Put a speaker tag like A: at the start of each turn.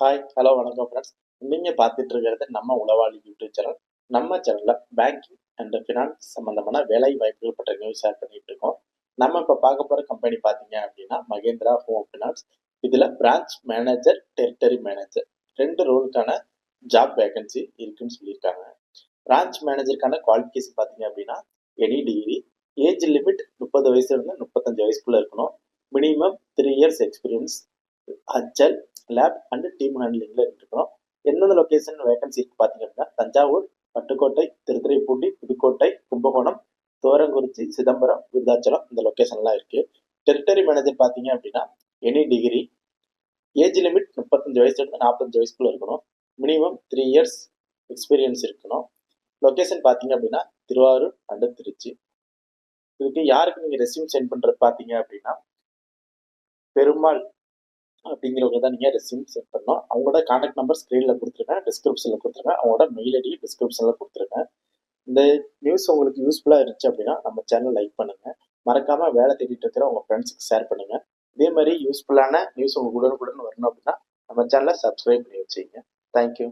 A: Hi, hello, வணக்கம் friends. நீங்க பார்த்துட்டு இருக்கிறது நம்ம உளவாளி யூடியூப் சேனல். நம்ம சேனல்ல பேங்கிங் அண்ட் ஃபினான்ஸ் சம்பந்தமான வேலை வாய்ப்புகள் பற்றி நியூஸ் ஷேர் பண்ணிட்டு இருக்கோம். நம்ம இப்போ பார்க்க போற கம்பெனி பார்த்தீங்க அப்படின்னா மகேந்திரா ஹோம் ஃபினான்ஸ். இதுல பிரான்ச் மேனேஜர், டெரிட்டரி மேனேஜர் 2 ரோலுக்கான ஜாப் வேகன்சி இருக்குன்னு சொல்லியிருக்காங்க. பிரான்ச் மேனேஜருக்கான குவாலிஃபிகேஷன் பார்த்தீங்க அப்படின்னா எனி டிகிரி, ஏஜ் லிமிட் 30 வயசுல இருந்து 35 வயசுக்குள்ள இருக்கணும். மினிமம் 3 இயர்ஸ் எக்ஸ்பீரியன்ஸ், ஹச்எல், லேப் அண்ட் டீம் ஹேண்ட்லிங்ல இருக்கணும். எந்தெந்த லொகேஷன் வேகன்சி இருக்கு பார்த்தீங்க அப்படின்னா தஞ்சாவூர், பட்டுக்கோட்டை, திருத்துறைப்பூண்டி, புதுக்கோட்டை, கும்பகோணம், தோரங்குறிச்சி, சிதம்பரம், விருதாச்சலம் இந்த லொகேஷன்லாம் இருக்கு. டெரிட்டரி மேனேஜர் பார்த்தீங்க அப்படின்னா எனி டிகிரி, ஏஜ் லிமிட் 35 வயசுல இருந்து 45 வயசுக்குள்ள இருக்கணும். மினிமம் 3 இயர்ஸ் எக்ஸ்பீரியன்ஸ் இருக்கணும். லொகேஷன் பார்த்தீங்க அப்படின்னா திருவாரூர் அண்ட் திருச்சி. இதுக்கு யாருக்கு நீங்க ரெஸ்யூம் சென்ட் பண்றது பார்த்தீங்க அப்படின்னா பெருமாள் அப்படிங்கிறவங்க தான் நீங்கள் ரெஸ்யூம் சென்ட் பண்ணணும். அவங்களோட கான்டாக்ட் நம்பர் ஸ்க்ரீனில் கொடுத்துருக்கேன், டிஸ்கிரிப்ஷனில் கொடுத்துருக்கேன். அவங்களோட மெயில் ஐடி டிஸ்கிரிப்ஷனில் கொடுத்துருக்கேன். இந்த நியூஸ் உங்களுக்கு யூஸ்ஃபுல்லாக இருந்துச்சு அப்படின்னா நம்ம சேனல் லைக் பண்ணுங்கள். மறக்காமல் வேலை தேடிட்டு இருக்கிற உங்கள் ஃப்ரெண்ட்ஸுக்கு ஷேர் பண்ணுங்கள். இதே மாதிரி யூஸ்ஃபுல்லான நியூஸ் உங்களுக்கு உடனுக்குடன் வரணும் அப்படின்னா நம்ம சேனலை சப்ஸ்கிரைப் பண்ணி வச்சுக்கோங்க. தேங்க்யூ.